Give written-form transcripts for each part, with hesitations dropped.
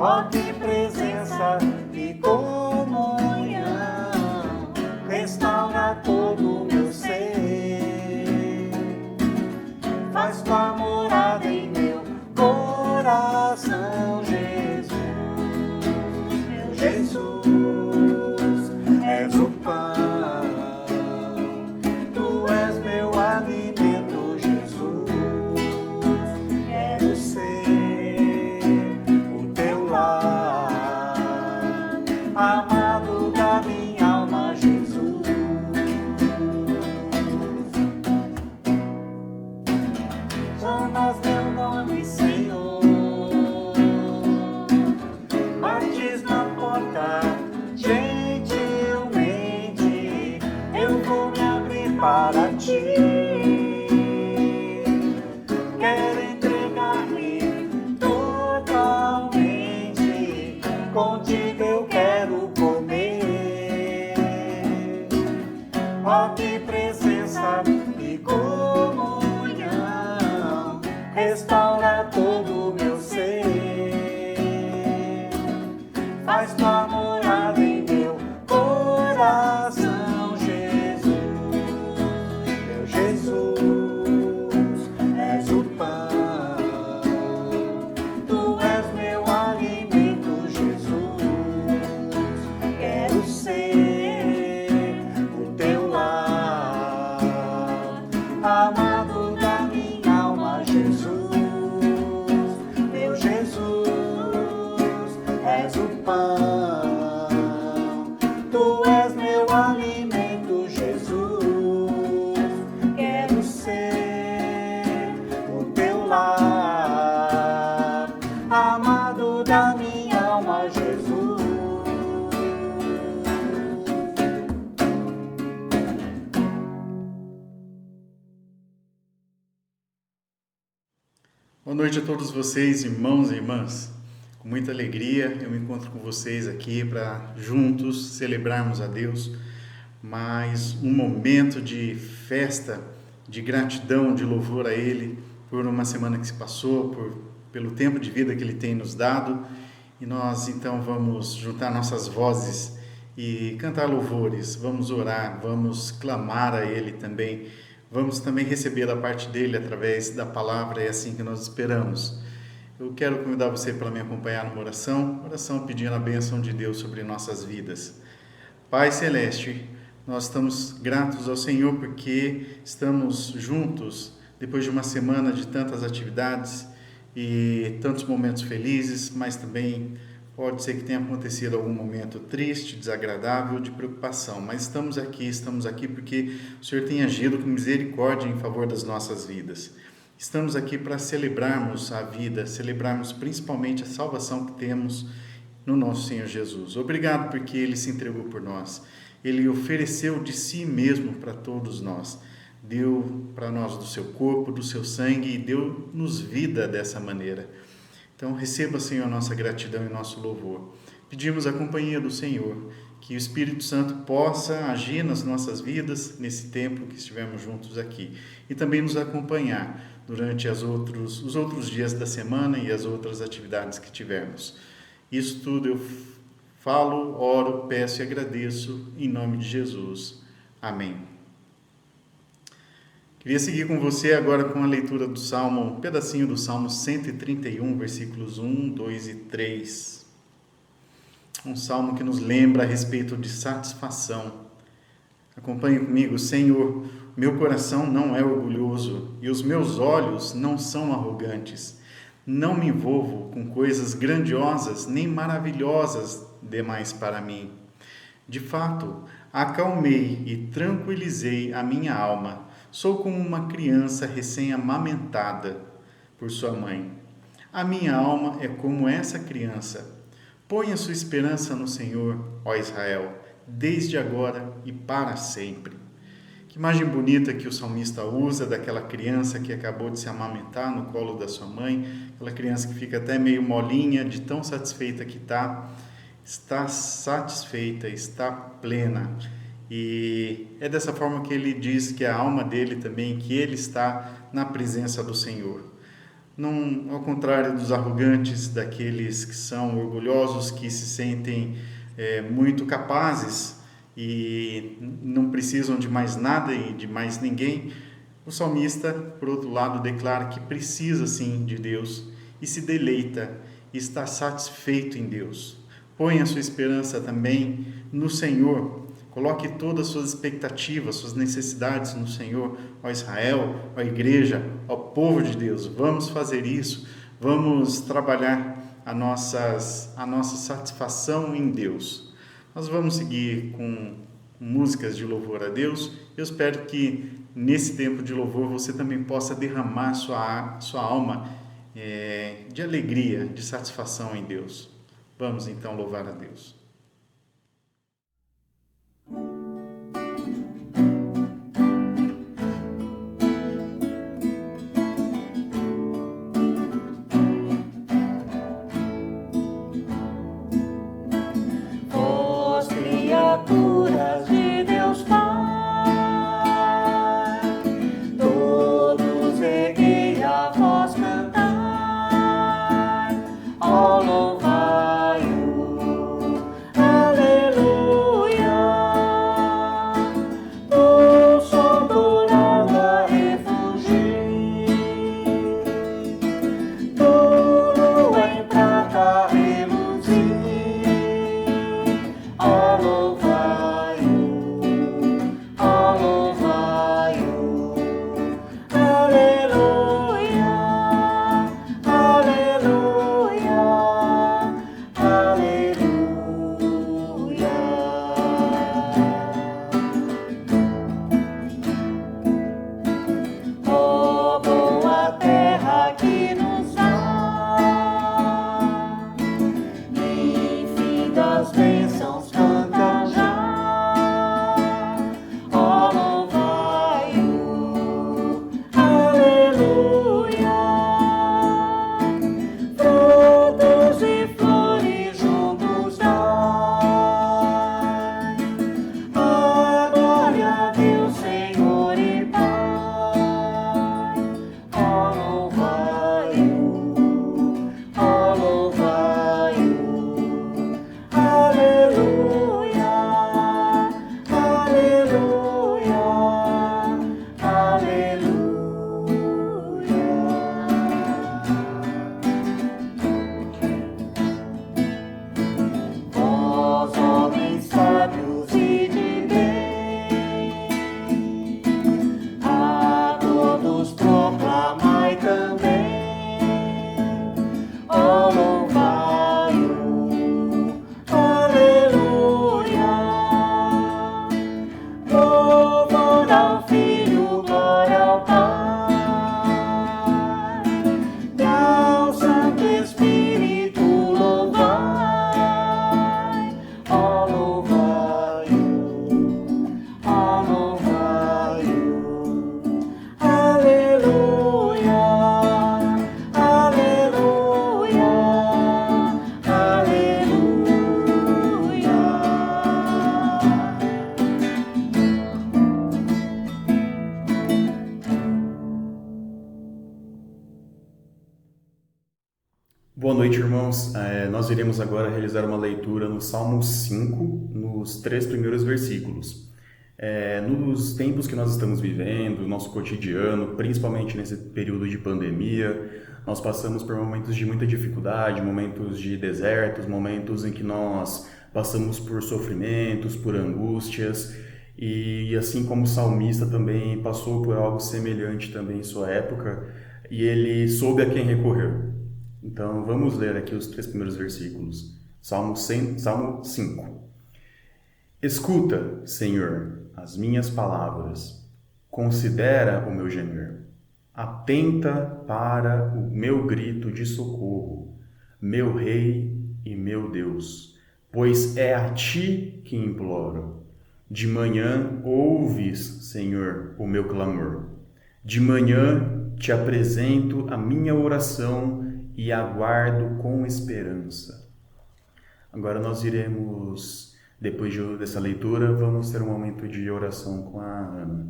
Ó que presença e comunhão, restaura todo o meu ser. Faz tua morada em meu coração, Jesus. Meu Jesus, és o pão, tu és meu alimento, Jesus. Quero ser o teu lar, amado da minha alma, Jesus. Chamas meu nome, Senhor, bates na porta gentilmente, eu vou me abrir para ti. Quero entregar-me totalmente, contigo eu quero comer. Ó que presença e comunhão, restaura todo o meu ser. Faz tua morada em meu coração, Jesus. Meu Jesus, és o pão, tu és meu alimento, Jesus. Quero ser o teu lar, amado da minha alma, Jesus. Meu Jesus, és o pão, tu és meu alimento, Jesus. Quero ser o teu lar, amado da minha alma, Jesus. Boa noite a todos vocês, irmãos e irmãs. Com muita alegria eu me encontro com vocês aqui para juntos celebrarmos a Deus mais um momento de festa, de gratidão, de louvor a Ele por uma semana que se passou, pelo tempo de vida que Ele tem nos dado. E nós então vamos juntar nossas vozes e cantar louvores, vamos orar, vamos clamar a Ele também. Vamos também receber da parte dele através da palavra, é assim que nós esperamos. Eu quero convidar você para me acompanhar numa oração pedindo a bênção de Deus sobre nossas vidas. Pai Celeste, nós estamos gratos ao Senhor porque estamos juntos depois de uma semana de tantas atividades e tantos momentos felizes, mas também pode ser que tenha acontecido algum momento triste, desagradável, de preocupação, mas estamos aqui porque o Senhor tem agido com misericórdia em favor das nossas vidas. Estamos aqui para celebrarmos a vida, celebrarmos principalmente a salvação que temos no nosso Senhor Jesus. Obrigado porque Ele se entregou por nós. Ele ofereceu de si mesmo para todos nós. Deu para nós do seu corpo, do seu sangue e deu-nos vida dessa maneira. Então receba, Senhor, a nossa gratidão e nosso louvor. Pedimos a companhia do Senhor, que o Espírito Santo possa agir nas nossas vidas nesse tempo que estivemos juntos aqui e também nos acompanhar durante os outros dias da semana e as outras atividades que tivermos. Isso tudo eu falo, oro, peço e agradeço em nome de Jesus. Amém. Queria seguir com você agora com a leitura do Salmo, um pedacinho do Salmo 131, versículos 1, 2 e 3. Um salmo que nos lembra a respeito de satisfação. Acompanhe comigo. Senhor, meu coração não é orgulhoso e os meus olhos não são arrogantes. Não me envolvo com coisas grandiosas nem maravilhosas demais para mim. De fato, acalmei e tranquilizei a minha alma. Sou como uma criança recém-amamentada por sua mãe. A minha alma é como essa criança. Ponha sua esperança no Senhor, ó Israel, desde agora e para sempre. Que imagem bonita que o salmista usa daquela criança que acabou de se amamentar no colo da sua mãe, aquela criança que fica até meio molinha de tão satisfeita que está satisfeita, está plena. E é dessa forma que ele diz que a alma dele também, que ele está na presença do Senhor. não, ao contrário dos arrogantes, daqueles que são orgulhosos, que se sentem muito capazes e não precisam de mais nada e de mais ninguém, o salmista, por outro lado, declara que precisa sim de Deus e se deleita e está satisfeito em Deus. Põe a sua esperança também no Senhor. Coloque todas as suas expectativas, suas necessidades no Senhor, ó Israel, ó igreja, ó povo de Deus. Vamos fazer isso, vamos trabalhar a nossa satisfação em Deus. Nós vamos seguir com músicas de louvor a Deus. Eu espero que nesse tempo de louvor você também possa derramar sua alma de alegria, de satisfação em Deus. Vamos então louvar a Deus. Criaturas de Deus Pai, todos erguei a voz cantar, ó louvai-o, aleluia, do som do nada refugir, do lua em prata reluzir, ó louvai-o, aleluia, aleluia, aleluia. Ó boa terra que nos dá infinitas bênçãos, canta já, ó louvai-o, aleluia, frutos e flores juntos dai, a glória a Deus, Senhor e Pai, ó louvai-o, aleluia, aleluia, aleluia. Vós, homens sábios e de bem, a todos proclamai também, ó louvai-o, aleluia, louvor ao Filho, glória ao Pai, e ao Santo Espírito louvai, ó louvai-o, aleluia, aleluia, aleluia. Boa noite, irmãos. Nós iremos agora realizar uma leitura no Salmo 5, nos 3 primeiros versículos. Nos tempos que nós estamos vivendo, nosso cotidiano, principalmente nesse período de pandemia, nós passamos por momentos de muita dificuldade, momentos de desertos, momentos em que nós passamos por sofrimentos, por angústias, e assim como o salmista também passou por algo semelhante também em sua época, e ele soube a quem recorrer. Então, vamos ler aqui os 3 primeiros versículos. Salmo 5. Escuta, Senhor, as minhas palavras. Considera o meu gemer. Atenta para o meu grito de socorro, meu Rei e meu Deus, pois é a Ti que imploro. De manhã ouves, Senhor, o meu clamor. De manhã te apresento a minha oração e aguardo com esperança. Agora nós iremos, depois dessa leitura, vamos ter um momento de oração com a Ana.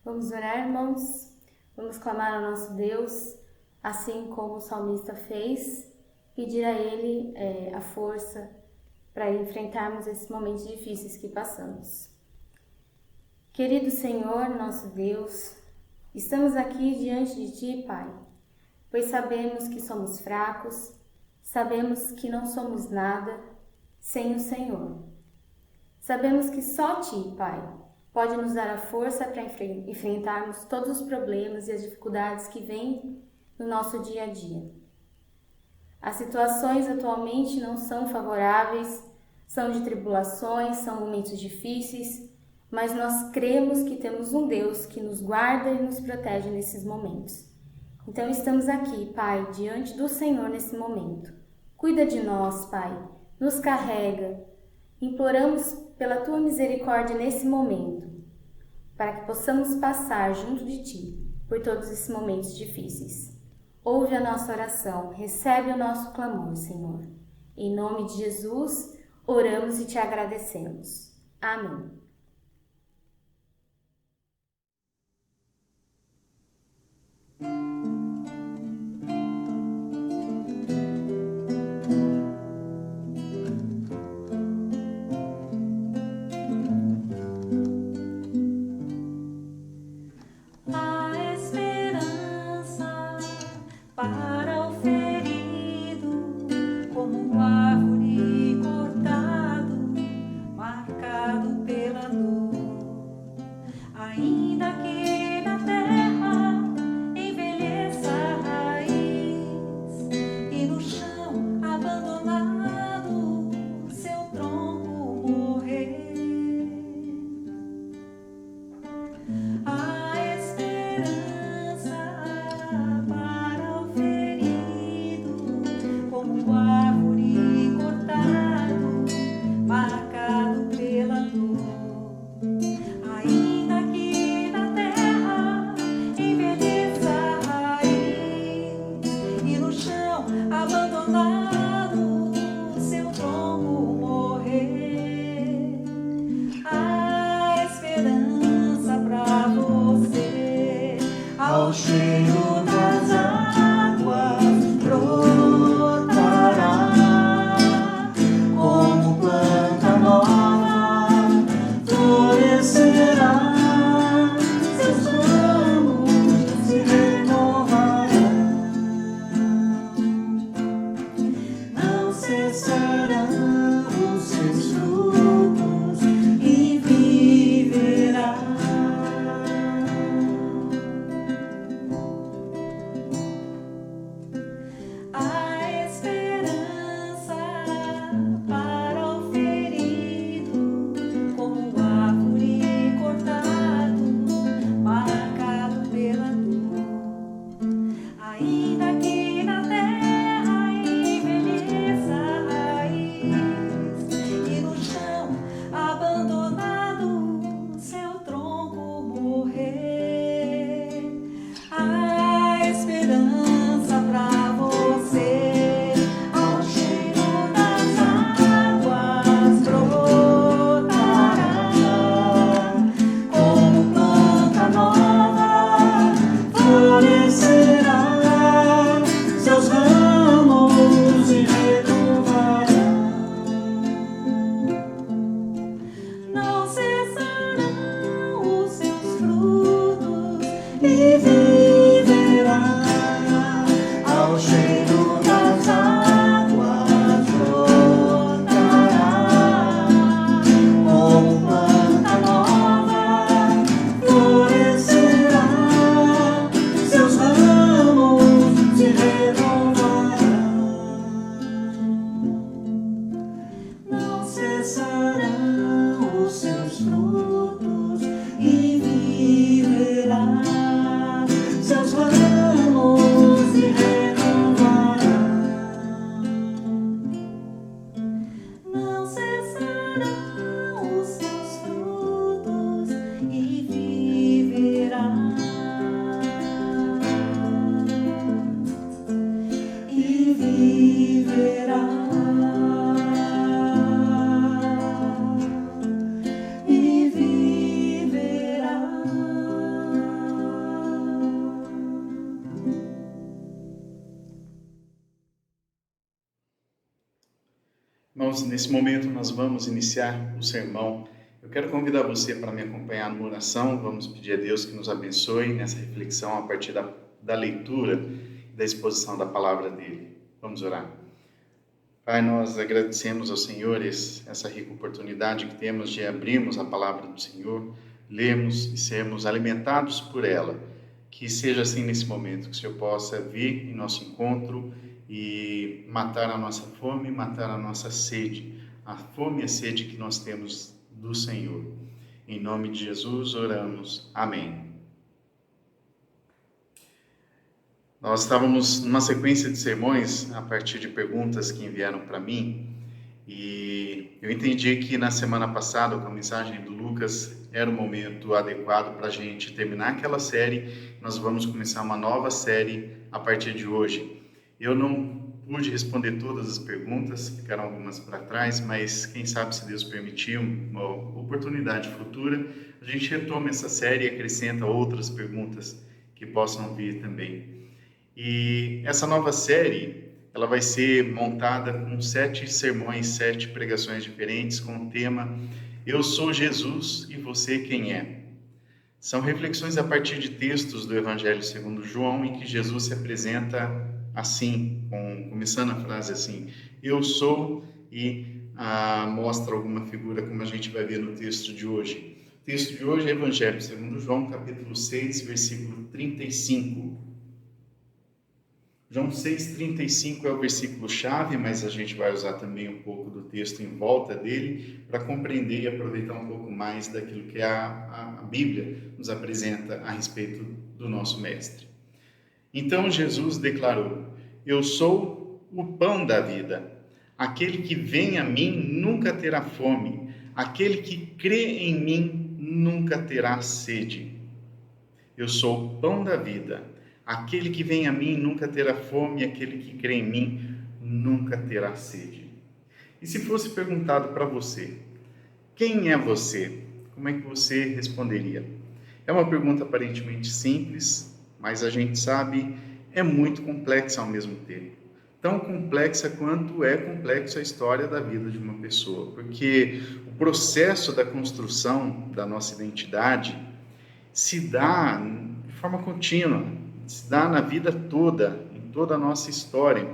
Vamos orar, irmãos? Vamos clamar ao nosso Deus, assim como o salmista fez, pedir a Ele a força para enfrentarmos esses momentos difíceis que passamos. Querido Senhor, nosso Deus, estamos aqui diante de Ti, Pai, pois sabemos que somos fracos, sabemos que não somos nada sem o Senhor. Sabemos que só Ti, Pai, pode nos dar a força para enfrentarmos todos os problemas e as dificuldades que vêm no nosso dia a dia. As situações atualmente não são favoráveis, são de tribulações, são momentos difíceis, mas nós cremos que temos um Deus que nos guarda e nos protege nesses momentos. Então estamos aqui, Pai, diante do Senhor nesse momento. Cuida de nós, Pai, nos carrega. Imploramos pela Tua misericórdia nesse momento, para que possamos passar junto de Ti por todos esses momentos difíceis. Ouve a nossa oração, recebe o nosso clamor, Senhor. Em nome de Jesus, oramos e Te agradecemos. Amém. Para o ferido, como árvore cortado, marcado pela dor, ainda que na terra envelheça a raiz e no chão abandonado seu tronco morrer. A esperança para o ferido, como árvore cortado, marcado pela dor, ainda que na terra envelheça a raiz e no chão abandonado seu tronco morrer. A esperança pra você, ao cheiro das águas brotará, como planta nova florescerá, seus ramos se renovarão, não cessarão os seus frutos e viverá. A esperança para o ferido, como árvore cortado, marcado pela dor, ainda que na terra envelheça a raiz e no chão abandonado seu tronco morrer. A esperança pra você, ao cheiro das águas brotará, como planta nova florescerá, seus ramos se renovarão, não cessarão os seus frutos e viverá. Ao cheiro das águas brotará, como planta nova florescerá, seus ramos se renovarão, não cessarão os seus frutos e viverá, seus ramos se renovarão, não cessarão os seus frutos e viverá, e viverá, e viverá. Irmãos, nesse momento nós vamos iniciar o sermão. Eu quero convidar você para me acompanhar numa oração. Vamos pedir a Deus que nos abençoe nessa reflexão a partir da leitura e da exposição da palavra dele. Vamos orar. Pai, nós agradecemos ao Senhor essa rica oportunidade que temos de abrirmos a palavra do Senhor, lermos e sermos alimentados por ela. Que seja assim nesse momento, que o Senhor possa vir em nosso encontro e matar a nossa fome, matar a nossa sede, a fome e a sede que nós temos do Senhor. Em nome de Jesus oramos. Amém. Nós estávamos numa sequência de sermões a partir de perguntas que enviaram para mim e eu entendi que na semana passada, com a mensagem do Lucas, era o momento adequado para a gente terminar aquela série. Nós vamos começar uma nova série a partir de hoje. Eu não pude responder todas as perguntas, ficaram algumas para trás, mas quem sabe, se Deus permitir, uma oportunidade futura, a gente retoma essa série e acrescenta outras perguntas que possam vir também. E essa nova série, ela vai ser montada com 7 sermões, 7 pregações diferentes com o tema Eu sou Jesus e você quem é? São reflexões a partir de textos do Evangelho segundo João, em que Jesus se apresenta assim, começando a frase assim, eu sou, e mostra alguma figura, como a gente vai ver no texto de hoje. O texto de hoje é Evangelho segundo João, capítulo 6, versículo 35. João 6,35 é o versículo-chave, mas a gente vai usar também um pouco do texto em volta dele para compreender e aproveitar um pouco mais daquilo que a Bíblia nos apresenta a respeito do nosso Mestre. Então Jesus declarou, eu sou o pão da vida. Aquele que vem a mim nunca terá fome. Aquele que crê em mim nunca terá sede. Eu sou o pão da vida. Aquele que vem a mim nunca terá fome, e aquele que crê em mim nunca terá sede. E se fosse perguntado para você, quem é você? Como é que você responderia? É uma pergunta aparentemente simples, mas a gente sabe, é muito complexa ao mesmo tempo. Tão complexa quanto é complexa a história da vida de uma pessoa, porque o processo da construção da nossa identidade se dá de forma contínua, se dá na vida toda, em toda a nossa história,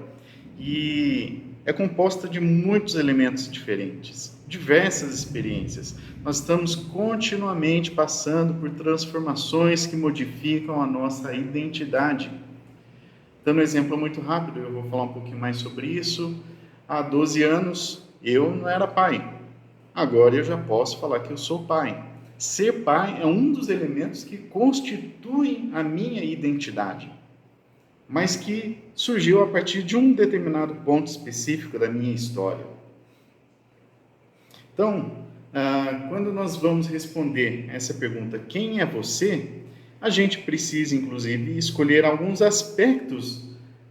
e é composta de muitos elementos diferentes, diversas experiências. Nós estamos continuamente passando por transformações que modificam a nossa identidade. Dando um exemplo muito rápido, eu vou falar um pouquinho mais sobre isso. Há 12 anos eu não era pai, agora eu já posso falar que eu sou pai. Ser pai é um dos elementos que constituem a minha identidade, mas que surgiu a partir de um determinado ponto específico da minha história. Então, quando nós vamos responder essa pergunta, quem é você? A gente precisa, inclusive, escolher alguns aspectos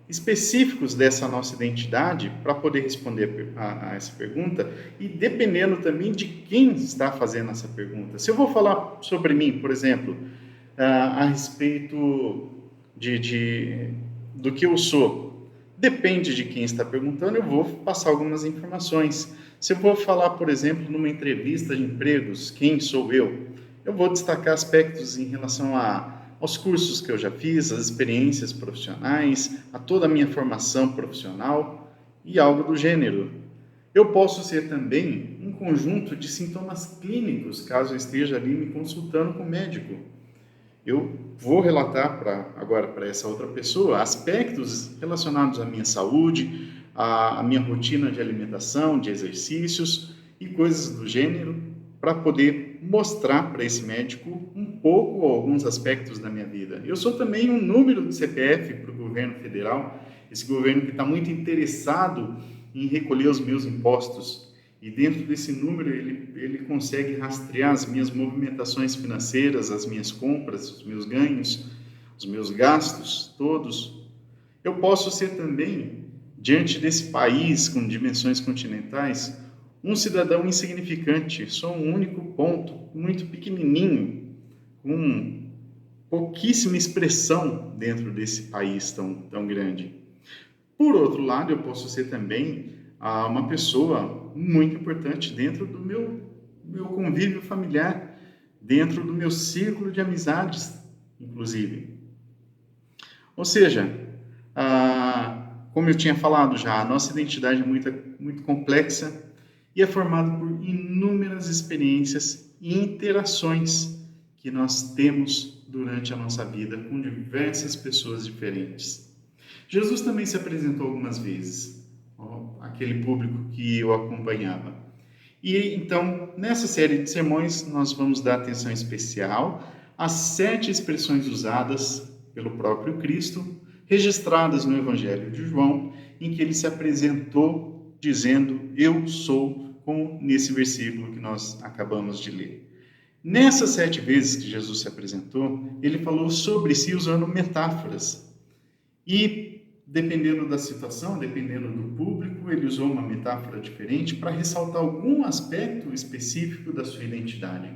específicos dessa nossa identidade para poder responder a essa pergunta e dependendo também de quem está fazendo essa pergunta. Se eu vou falar sobre mim, por exemplo, a respeito do que eu sou, depende de quem está perguntando, eu vou passar algumas informações. Se eu vou falar, por exemplo, numa entrevista de empregos, quem sou eu vou destacar aspectos em relação aos cursos que eu já fiz, às experiências profissionais, a toda a minha formação profissional e algo do gênero. Eu posso ser também um conjunto de sintomas clínicos, caso eu esteja ali me consultando com o médico. Eu vou relatar agora para essa outra pessoa aspectos relacionados à minha saúde, à minha rotina de alimentação, de exercícios e coisas do gênero, para poder mostrar para esse médico um pouco ou alguns aspectos da minha vida. Eu sou também um número de CPF para o governo federal, esse governo que está muito interessado em recolher os meus impostos. E dentro desse número ele consegue rastrear as minhas movimentações financeiras, as minhas compras, os meus ganhos, os meus gastos, todos. Eu posso ser também, diante desse país com dimensões continentais, um cidadão insignificante, só um único ponto, muito pequenininho, com pouquíssima expressão dentro desse país tão grande. Por outro lado, eu posso ser também uma pessoa muito importante dentro do meu convívio familiar, dentro do meu círculo de amizades, inclusive. Ou seja, como eu tinha falado já, a nossa identidade é muito complexa e é formada por inúmeras experiências e interações que nós temos durante a nossa vida com diversas pessoas diferentes. Jesus também se apresentou algumas vezes àquele público que o acompanhava. E então, nessa série de sermões, nós vamos dar atenção especial às 7 expressões usadas pelo próprio Cristo, registradas no Evangelho de João, em que ele se apresentou dizendo, eu sou, como nesse versículo que nós acabamos de ler. Nessas 7 vezes que Jesus se apresentou, ele falou sobre si usando metáforas. E, dependendo da situação, dependendo do público, ele usou uma metáfora diferente para ressaltar algum aspecto específico da sua identidade.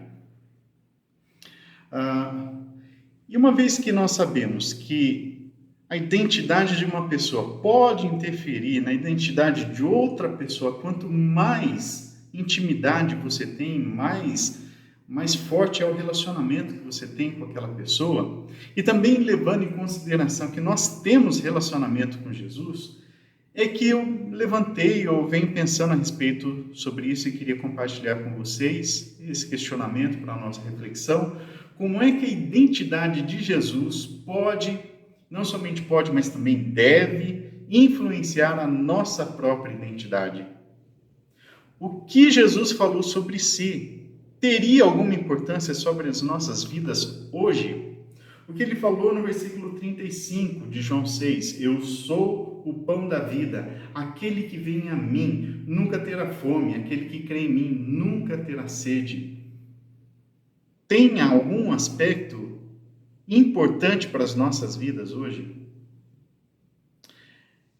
E uma vez que nós sabemos que a identidade de uma pessoa pode interferir na identidade de outra pessoa, quanto mais intimidade você tem, mais forte é o relacionamento que você tem com aquela pessoa, e também levando em consideração que nós temos relacionamento com Jesus, é que eu levantei ou venho pensando a respeito sobre isso e queria compartilhar com vocês esse questionamento para a nossa reflexão. Como é que a identidade de Jesus pode, não somente pode, mas também deve influenciar a nossa própria identidade? O que Jesus falou sobre si teria alguma importância sobre as nossas vidas hoje? O que ele falou no versículo 35 de João 6, eu sou o pão da vida, aquele que vem a mim nunca terá fome, aquele que crê em mim nunca terá sede. Tem algum aspecto importante para as nossas vidas hoje?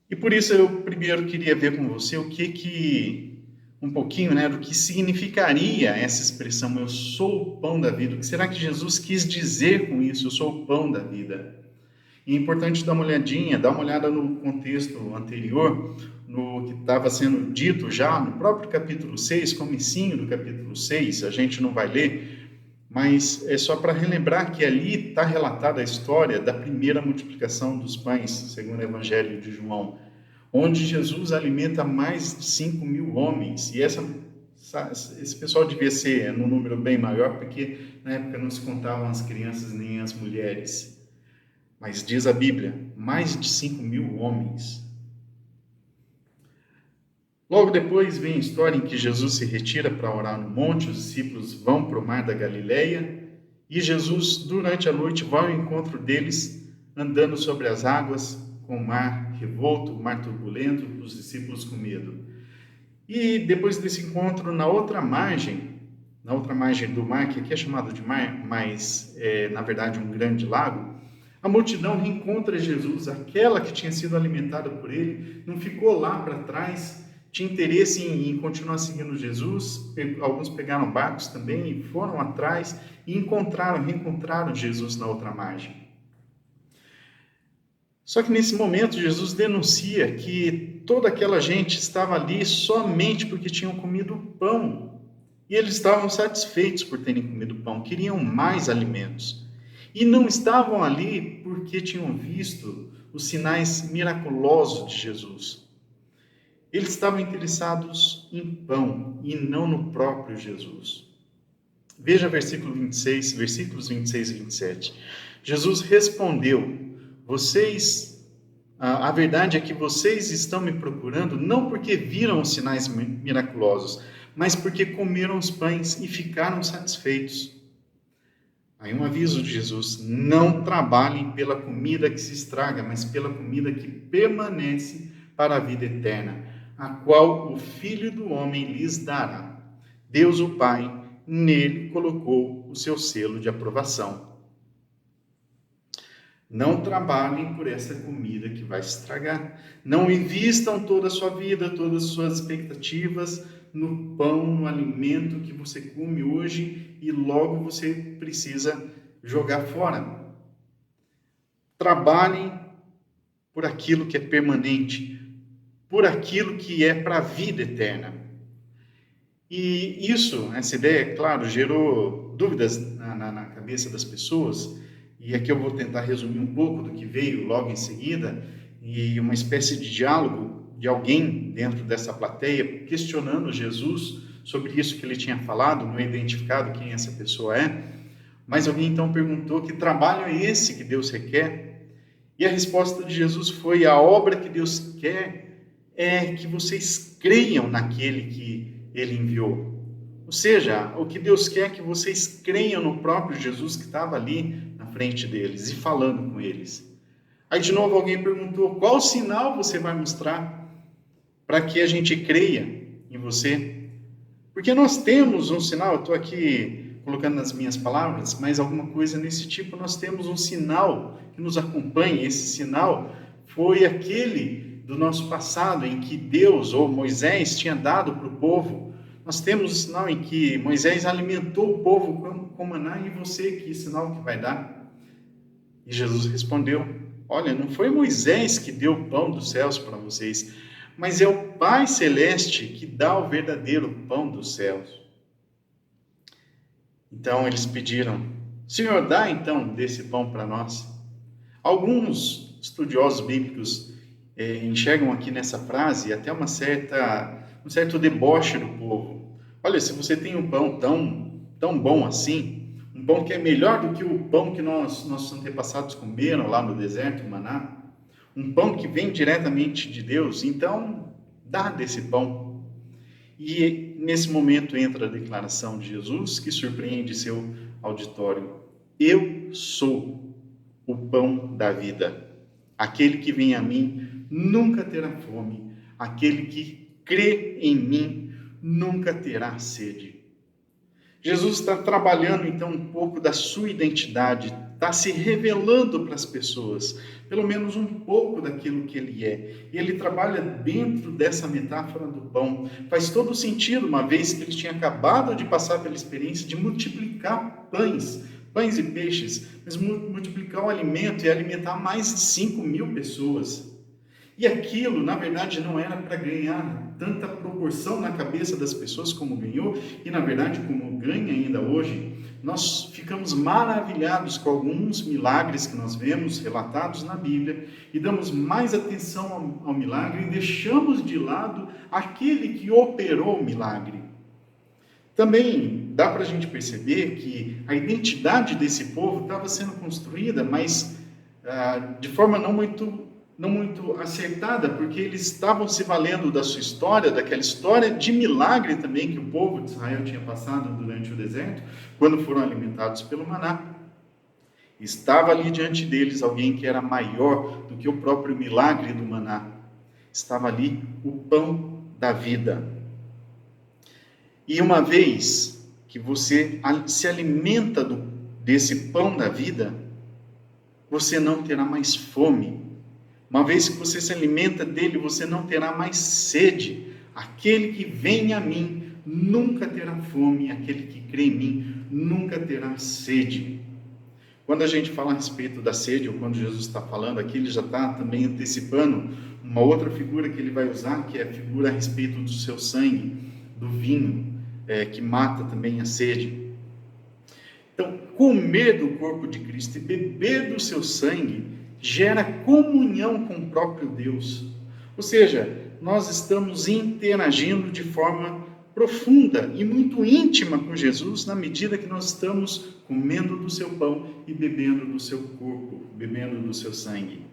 E por isso eu primeiro queria ver com você um pouquinho, do que significaria essa expressão, eu sou o pão da vida. O que será que Jesus quis dizer com isso, eu sou o pão da vida? E é importante dar uma olhada no contexto anterior, no que estava sendo dito já no próprio capítulo 6, comecinho do capítulo 6, a gente não vai ler, mas é só para relembrar que ali está relatada a história da primeira multiplicação dos pães, segundo o Evangelho de João, onde Jesus alimenta mais de 5.000 homens, e esse pessoal devia ser num número bem maior, porque na época não se contavam as crianças nem as mulheres, mas diz a Bíblia, mais de 5.000 homens. Logo depois vem a história em que Jesus se retira para orar no monte, os discípulos vão para o mar da Galileia, e Jesus, durante a noite, vai ao encontro deles, andando sobre as águas, com o mar revolto, o mar turbulento, os discípulos com medo. E depois desse encontro, na outra margem do mar, que aqui é chamado de mar, mas é na verdade um grande lago, a multidão reencontra Jesus, aquela que tinha sido alimentada por ele, não ficou lá para trás, tinha interesse em continuar seguindo Jesus, alguns pegaram barcos também e foram atrás e reencontraram Jesus na outra margem. Só que nesse momento Jesus denuncia que toda aquela gente estava ali somente porque tinham comido pão. E eles estavam satisfeitos por terem comido pão, queriam mais alimentos. E não estavam ali porque tinham visto os sinais miraculosos de Jesus. Eles estavam interessados em pão e não no próprio Jesus. Veja versículos 26 e 27. Jesus respondeu, a verdade é que vocês estão me procurando não porque viram os sinais miraculosos, mas porque comeram os pães e ficaram satisfeitos. Aí um aviso de Jesus, não trabalhem pela comida que se estraga, mas pela comida que permanece para a vida eterna, a qual o Filho do Homem lhes dará. Deus o Pai, nele colocou o seu selo de aprovação. Não trabalhem por essa comida que vai estragar. Não invistam toda a sua vida, todas as suas expectativas no pão, no alimento que você come hoje e logo você precisa jogar fora. Trabalhem por aquilo que é permanente, por aquilo que é para a vida eterna. E isso, essa ideia, claro, gerou dúvidas na cabeça das pessoas, e aqui eu vou tentar resumir um pouco do que veio logo em seguida, e uma espécie de diálogo de alguém dentro dessa plateia questionando Jesus sobre isso que ele tinha falado, não é identificado quem essa pessoa é, mas alguém então perguntou: que trabalho é esse que Deus requer? E a resposta de Jesus foi: a obra que Deus quer é que vocês creiam naquele que Ele enviou. Ou seja, o que Deus quer é que vocês creiam no próprio Jesus que estava ali na frente deles e falando com eles. Aí de novo alguém perguntou: qual sinal você vai mostrar para que a gente creia em você? Porque nós temos um sinal, eu estou aqui colocando nas minhas palavras, mas alguma coisa nesse tipo, nós temos um sinal que nos acompanha. Esse sinal foi aquele do nosso passado, em que Deus ou Moisés tinha dado para o povo. Nós temos o sinal em que Moisés alimentou o povo com maná, e você, que sinal que vai dar? E Jesus respondeu: olha, não foi Moisés que deu o pão dos céus para vocês, mas é o Pai Celeste que dá o verdadeiro pão dos céus. Então eles pediram: Senhor, dá então desse pão para nós. Alguns estudiosos bíblicos enxergam aqui nessa frase até um certo deboche do povo. Olha, se você tem um pão tão bom assim, um pão que é melhor do que o pão que nossos antepassados comeram lá no deserto, o maná, um pão que vem diretamente de Deus, então dá desse pão. E nesse momento entra a declaração de Jesus, que surpreende seu auditório: eu sou o pão da vida. Aquele que vem a mim nunca terá fome. Aquele que crê em mim nunca terá sede. Jesus está trabalhando então um pouco da sua identidade, está se revelando para as pessoas, pelo menos um pouco daquilo que ele é. E ele trabalha dentro dessa metáfora do pão. Faz todo sentido, uma vez que ele tinha acabado de passar pela experiência de multiplicar pães e peixes, mas multiplicar o alimento e alimentar mais de 5.000 pessoas. E aquilo, na verdade, não era para ganhar tanta proporção na cabeça das pessoas como ganhou, e na verdade como ganha ainda hoje. Nós ficamos maravilhados com alguns milagres que nós vemos relatados na Bíblia e damos mais atenção ao milagre e deixamos de lado aquele que operou o milagre. Também dá para a gente perceber que a identidade desse povo estava sendo construída, mas de forma não muito acertada, porque eles estavam se valendo da sua história, daquela história de milagre também que o povo de Israel tinha passado durante o deserto, quando foram alimentados pelo maná. Estava ali diante deles alguém que era maior do que o próprio milagre do maná. Estava ali o pão da vida. E uma vez que você se alimenta desse pão da vida, você não terá mais fome. Uma vez que você se alimenta dele, você não terá mais sede. Aquele que vem a mim nunca terá fome, aquele que crê em mim nunca terá sede. Quando a gente fala a respeito da sede, ou quando Jesus está falando aqui, ele já está também antecipando uma outra figura que ele vai usar, que é a figura a respeito do seu sangue, do vinho, que mata também a sede. Então, comer do corpo de Cristo e beber do seu sangue gera comunhão com o próprio Deus. Ou seja, nós estamos interagindo de forma profunda e muito íntima com Jesus na medida que nós estamos comendo do seu pão e bebendo do seu corpo, bebendo do seu sangue.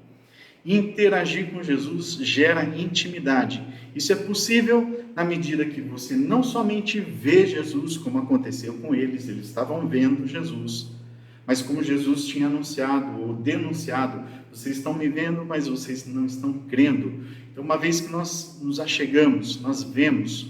Interagir com Jesus gera intimidade. Isso é possível na medida que você não somente vê Jesus, como aconteceu com eles estavam vendo Jesus, mas como Jesus tinha anunciado ou denunciado: vocês estão me vendo, mas vocês não estão crendo. Então, uma vez que nós nos achegamos, nós vemos,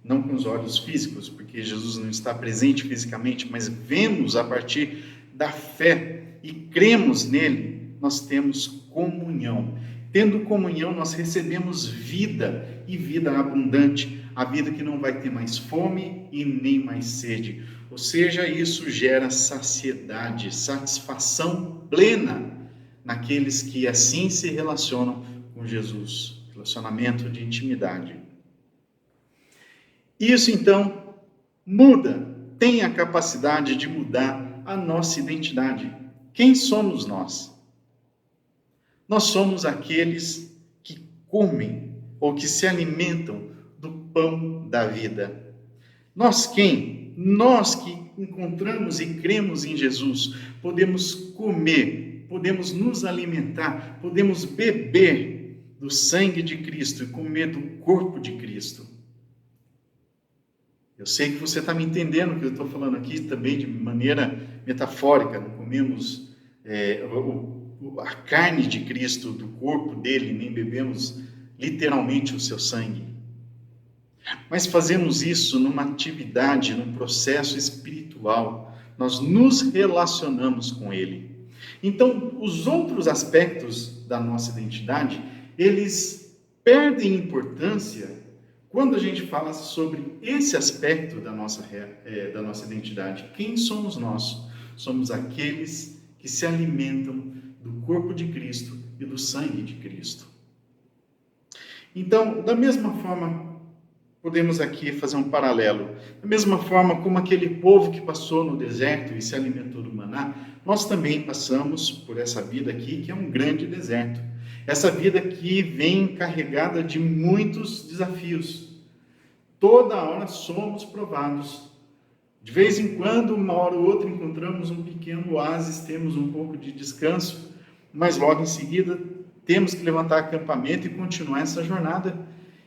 não com os olhos físicos, porque Jesus não está presente fisicamente, mas vemos a partir da fé e cremos nele, nós temos comunhão. Tendo comunhão, nós recebemos vida, e vida abundante, a vida que não vai ter mais fome e nem mais sede. Ou seja, isso gera saciedade, satisfação plena naqueles que assim se relacionam com Jesus. Relacionamento de intimidade. Isso, então, tem a capacidade de mudar a nossa identidade. Quem somos nós? Nós somos aqueles que comem ou que se alimentam do pão da vida. Nós quem? Nós que encontramos e cremos em Jesus, podemos comer, podemos nos alimentar, podemos beber do sangue de Cristo e comer do corpo de Cristo. Eu sei que você está me entendendo o que eu estou falando aqui também de maneira metafórica. Não comemos a carne de Cristo, do corpo dele, nem bebemos literalmente o seu sangue. Mas fazemos isso numa atividade, num processo espiritual. Nós nos relacionamos com ele. Então, os outros aspectos da nossa identidade, eles perdem importância quando a gente fala sobre esse aspecto da nossa identidade. Quem somos nós? Somos aqueles que se alimentam do corpo de Cristo e do sangue de Cristo. Então, da mesma forma, podemos aqui fazer um paralelo. Da mesma forma como aquele povo que passou no deserto e se alimentou do maná, nós também passamos por essa vida aqui, que é um grande deserto. Essa vida que vem carregada de muitos desafios. Toda hora somos provados. De vez em quando, uma hora ou outra, encontramos um pequeno oásis, temos um pouco de descanso, mas logo em seguida temos que levantar acampamento e continuar essa jornada,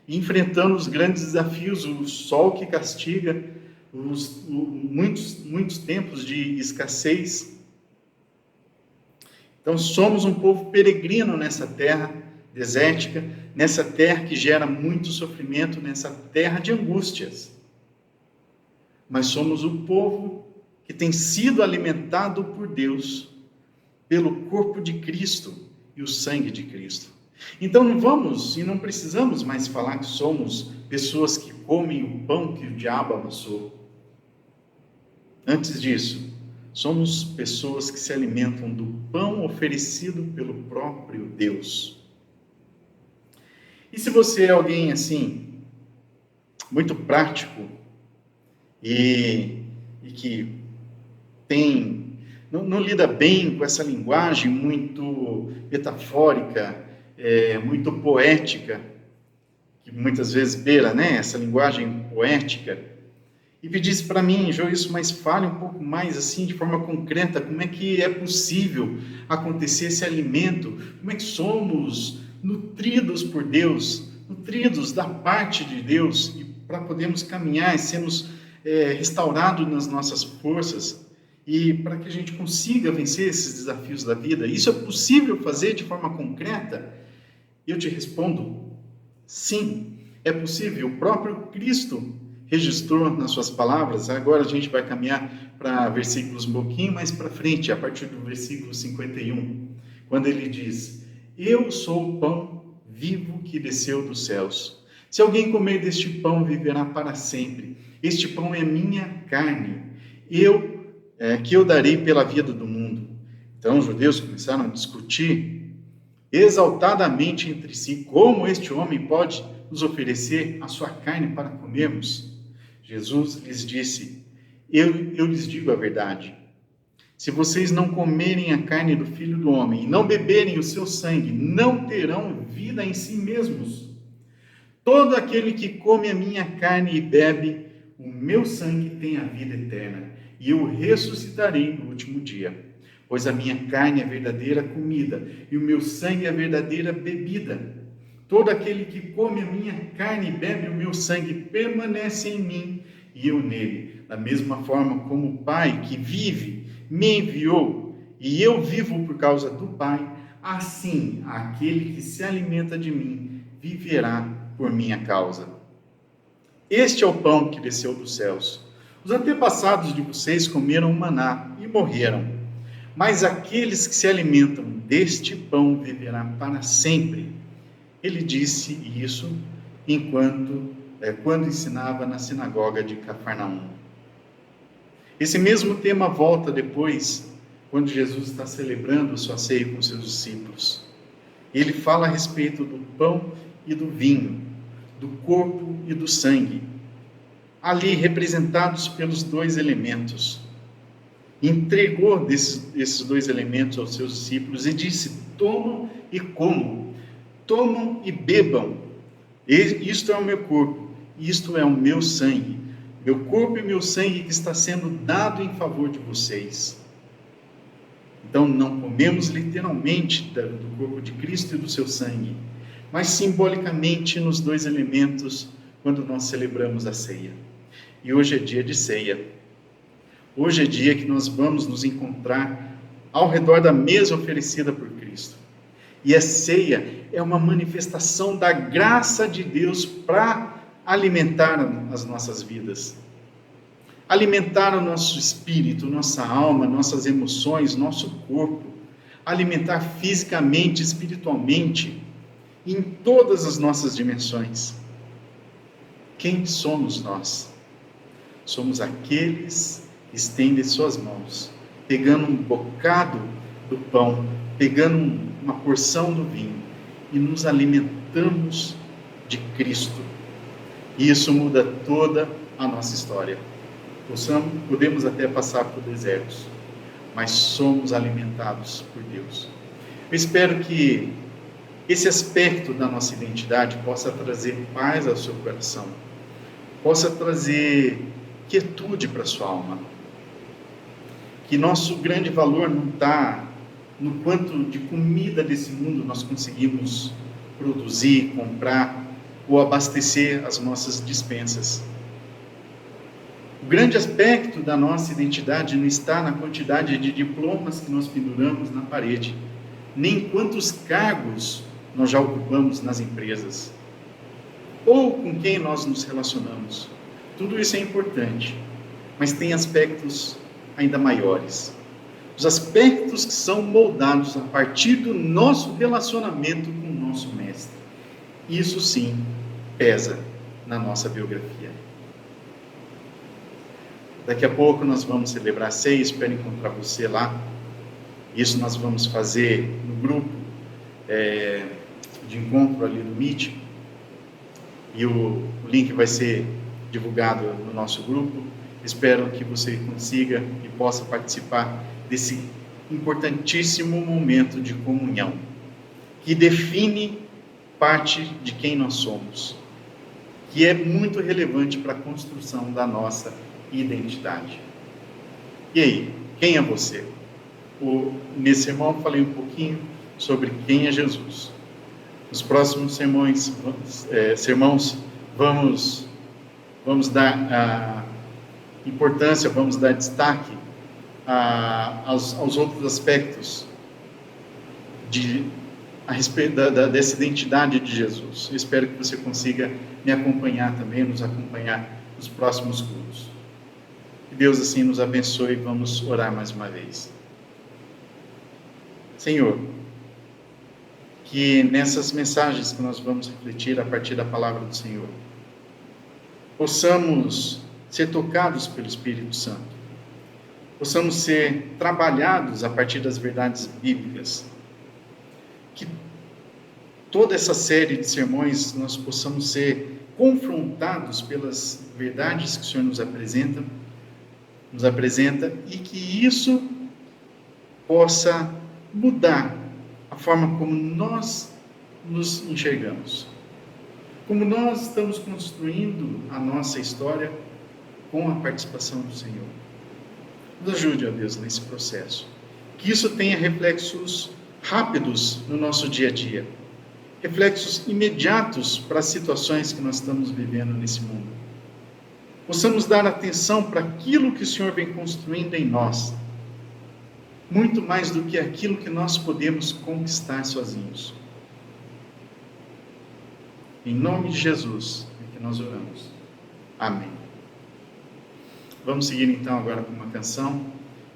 enfrentando os grandes desafios, o sol que castiga, muitos tempos de escassez. Então somos um povo peregrino nessa terra desértica, nessa terra que gera muito sofrimento, nessa terra de angústias. Mas somos o povo que tem sido alimentado por Deus, pelo corpo de Cristo e o sangue de Cristo. Então não vamos e não precisamos mais falar que somos pessoas que comem o pão que o diabo amassou. Antes disso, somos pessoas que se alimentam do pão oferecido pelo próprio Deus. E se você é alguém assim, muito prático e que não lida bem com essa linguagem muito metafórica, muito poética, que muitas vezes beira, essa linguagem poética, e pedisse para mim, Joilson, mas fale um pouco mais assim, de forma concreta, como é que é possível acontecer esse alimento, como é que somos nutridos por Deus, nutridos da parte de Deus, e para podermos caminhar e sermos restaurados nas nossas forças, e para que a gente consiga vencer esses desafios da vida. Isso é possível fazer de forma concreta? Eu te respondo, sim, é possível. O próprio Cristo registrou nas suas palavras. Agora a gente vai caminhar para versículos um pouquinho mais para frente, a partir do versículo 51, quando ele diz: eu sou o pão vivo que desceu dos céus. Se alguém comer deste pão, viverá para sempre. Este pão é minha carne, que eu darei pela vida do mundo. Então os judeus começaram a discutir exaltadamente entre si como este homem pode nos oferecer a sua carne para comermos. Jesus lhes disse: eu lhes digo a verdade. Se vocês não comerem a carne do Filho do Homem e não beberem o seu sangue, não terão vida em si mesmos. Todo aquele que come a minha carne e bebe o meu sangue tem a vida eterna, e eu ressuscitarei no último dia. Pois a minha carne é a verdadeira comida, e o meu sangue é a verdadeira bebida. Todo aquele que come a minha carne e bebe o meu sangue permanece em mim, e eu nele. Da mesma forma como o Pai que vive me enviou, e eu vivo por causa do Pai, assim aquele que se alimenta de mim viverá por minha causa. Este é o pão que desceu dos céus. Os antepassados de vocês comeram o maná e morreram. Mas aqueles que se alimentam deste pão viverão para sempre. Ele disse isso quando ensinava na sinagoga de Cafarnaum. Esse mesmo tema volta depois, quando Jesus está celebrando a sua ceia com seus discípulos. Ele fala a respeito do pão e do vinho, do corpo e do sangue. ali representados pelos dois elementos. Entregou esses dois elementos aos seus discípulos e disse: tomam e comam, tomam e bebam, isto é o meu corpo, isto é o meu sangue, meu corpo e meu sangue que está sendo dado em favor de vocês. Então não comemos literalmente do corpo de Cristo e do seu sangue, mas simbolicamente nos dois elementos quando nós celebramos a ceia. E hoje é dia de ceia. Hoje é dia que nós vamos nos encontrar ao redor da mesa oferecida por Cristo. E a ceia é uma manifestação da graça de Deus para alimentar as nossas vidas. Alimentar o nosso espírito, nossa alma, nossas emoções, nosso corpo. Alimentar fisicamente, espiritualmente, em todas as nossas dimensões. Quem somos nós? Somos aqueles que estendem suas mãos, pegando um bocado do pão, pegando uma porção do vinho e nos alimentamos de Cristo. E isso muda toda a nossa história. Podemos até passar por desertos, mas somos alimentados por Deus. Eu espero que esse aspecto da nossa identidade possa trazer paz ao seu coração, possa trazer quietude para a sua alma. Que nosso grande valor não está no quanto de comida desse mundo nós conseguimos produzir, comprar ou abastecer as nossas despensas. O grande aspecto da nossa identidade não está na quantidade de diplomas que nós penduramos na parede, nem quantos cargos nós já ocupamos nas empresas, ou com quem nós nos relacionamos. Tudo isso é importante, mas tem aspectos ainda maiores. Os aspectos que são moldados a partir do nosso relacionamento com o nosso Mestre. Isso sim pesa na nossa biografia. Daqui a pouco nós vamos celebrar a ceia, espero encontrar você lá. Isso nós vamos fazer no grupo de encontro ali no Meet. E o link vai ser divulgado no nosso grupo. Espero que você consiga e possa participar desse importantíssimo momento de comunhão, que define parte de quem nós somos, que é muito relevante para a construção da nossa identidade. E aí, quem é você? Nesse sermão eu falei um pouquinho sobre quem é Jesus. Nos próximos sermões vamos dar importância, vamos dar destaque aos outros aspectos a respeito dessa identidade de Jesus. Eu espero que você consiga me acompanhar também, nos acompanhar nos próximos cultos. Que Deus assim nos abençoe. Vamos orar mais uma vez. Senhor, que nessas mensagens que nós vamos refletir a partir da palavra do Senhor, possamos ser tocados pelo Espírito Santo, possamos ser trabalhados a partir das verdades bíblicas, que toda essa série de sermões nós possamos ser confrontados pelas verdades que o Senhor nos apresenta e que isso possa mudar a forma como nós nos enxergamos, como nós estamos construindo a nossa história com a participação do Senhor. Nos ajude, ó Deus, nesse processo. Que isso tenha reflexos rápidos no nosso dia a dia, reflexos imediatos para as situações que nós estamos vivendo nesse mundo. Possamos dar atenção para aquilo que o Senhor vem construindo em nós, muito mais do que aquilo que nós podemos conquistar sozinhos. Em nome de Jesus é que nós oramos. Amém. Vamos seguir então agora com uma canção.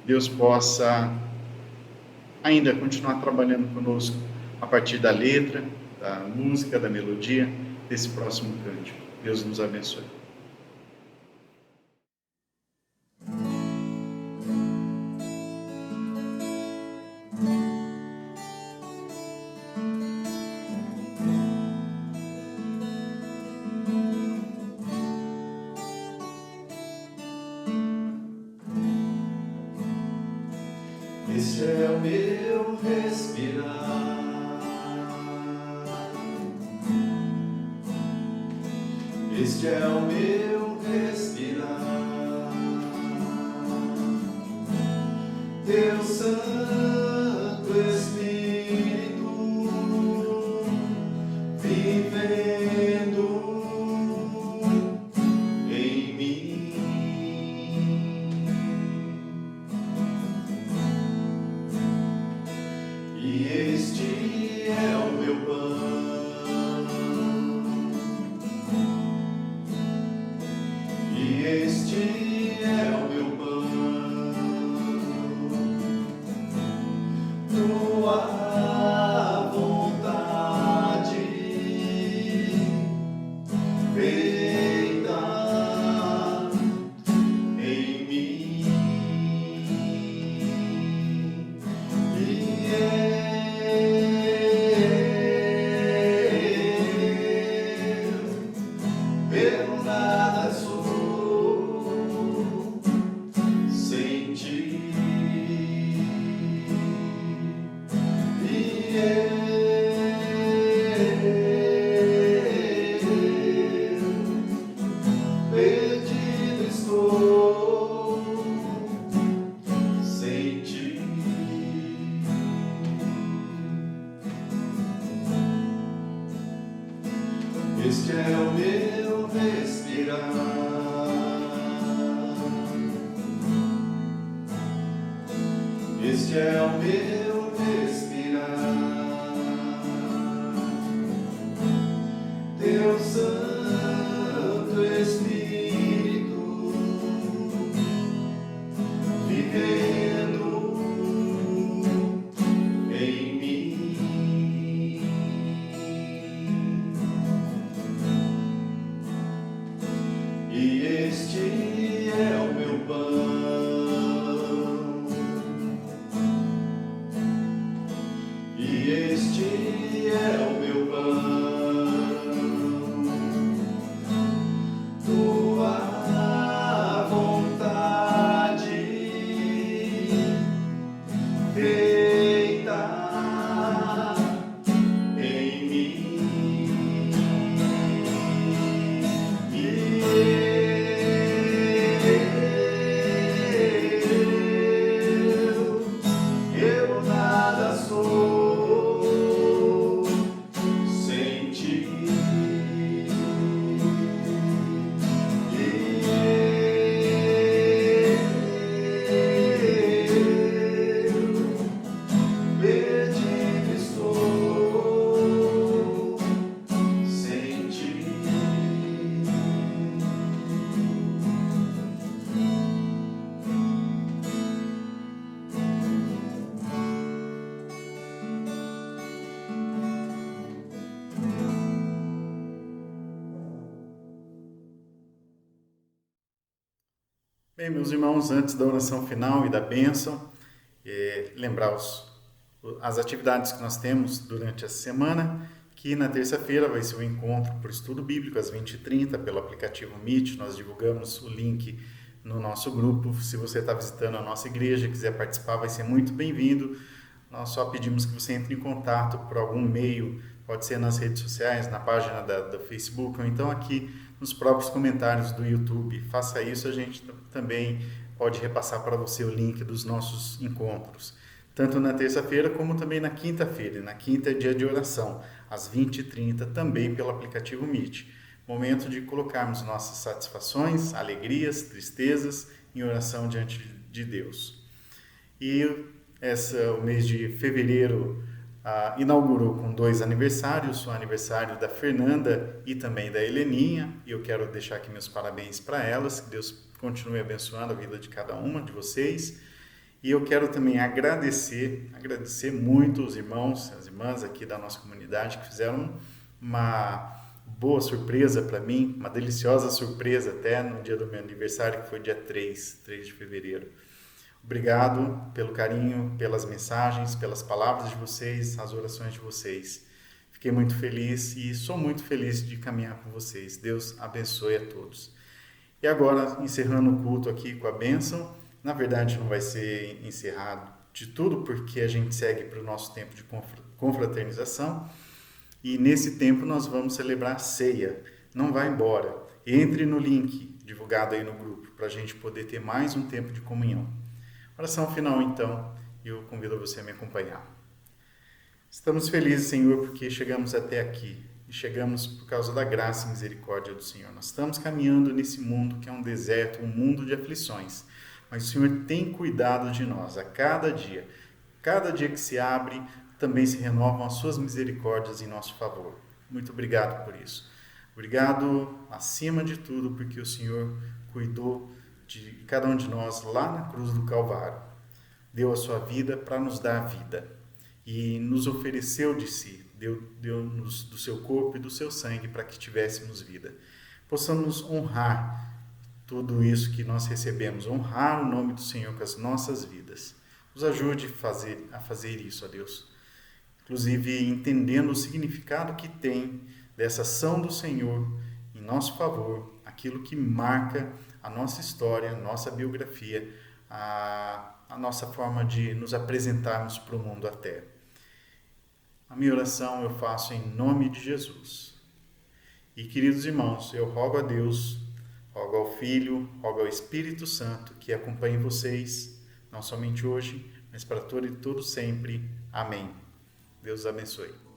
Deus possa ainda continuar trabalhando conosco a partir da letra, da música, da melodia desse próximo cântico. Deus nos abençoe. meu respirar. Este é o meu respirar. Teu Santo Espírito vivendo em mim. E este é o meu pão. E este é o meu pão. Tua vontade feita em mim. E eu nada sou sem ti. Perdido estou sem ti. Este é o meu respirar. Este é o meu respirar. Teu Santo Espírito vivendo em mim. E este é o meu pão. E este é o meu pão. Tua vontade feita em mim. E eu nada sou sem ti. Perdido estou sem ti. Bem, meus irmãos, antes da oração final e da bênção, lembrar as atividades que nós temos durante essa semana, que na terça-feira vai ser o encontro por estudo bíblico às 20h30 pelo aplicativo Meet. Nós divulgamos o link no nosso grupo. Se você está visitando a nossa igreja e quiser participar, vai ser muito bem-vindo. Nós só pedimos que você entre em contato por algum meio, pode ser nas redes sociais, na página do Facebook, ou então aqui nos próprios comentários do YouTube. Faça isso, a gente também pode repassar para você o link dos nossos encontros, tanto na terça-feira como também na quinta-feira. Na quinta é dia de oração, às 20h30, também pelo aplicativo Meet. Momento de colocarmos nossas satisfações, alegrias, tristezas em oração diante de Deus. E o mês de fevereiro inaugurou com 2 aniversários, o aniversário da Fernanda e também da Heleninha, e eu quero deixar aqui meus parabéns para elas, que Deus continue abençoando a vida de cada uma de vocês. E eu quero também agradecer muito os irmãos, as irmãs aqui da nossa comunidade, que fizeram uma boa surpresa para mim, uma deliciosa surpresa até no dia do meu aniversário, que foi dia 3 de fevereiro. Obrigado pelo carinho, pelas mensagens, pelas palavras de vocês, as orações de vocês. Fiquei muito feliz e sou muito feliz de caminhar com vocês. Deus abençoe a todos. E agora, encerrando o culto aqui com a bênção, na verdade não vai ser encerrado de tudo, porque a gente segue para o nosso tempo de confraternização. E nesse tempo nós vamos celebrar a ceia. Não vá embora. Entre no link divulgado aí no grupo para a gente poder ter mais um tempo de comunhão. Oração final, então, e eu convido você a me acompanhar. Estamos felizes, Senhor, porque chegamos até aqui. E chegamos por causa da graça e misericórdia do Senhor. Nós estamos caminhando nesse mundo que é um deserto, um mundo de aflições. Mas o Senhor tem cuidado de nós a cada dia. Cada dia que se abre, também se renovam as suas misericórdias em nosso favor. Muito obrigado por isso. Obrigado, acima de tudo, porque o Senhor cuidou de cada um de nós lá na cruz do Calvário. Deu a sua vida para nos dar a vida. E nos ofereceu de si. Deu-nos do seu corpo e do seu sangue para que tivéssemos vida. Possamos honrar tudo isso que nós recebemos, honrar o nome do Senhor com as nossas vidas. Nos ajude a fazer isso, ó Deus. Inclusive, entendendo o significado que tem dessa ação do Senhor em nosso favor, aquilo que marca a nossa história, a nossa biografia, a nossa forma de nos apresentarmos para o mundo até. A minha oração eu faço em nome de Jesus. E, queridos irmãos, eu rogo a Deus, rogo ao Filho, rogo ao Espírito Santo que acompanhe vocês, não somente hoje, mas para todo e todo sempre. Amém. Deus abençoe.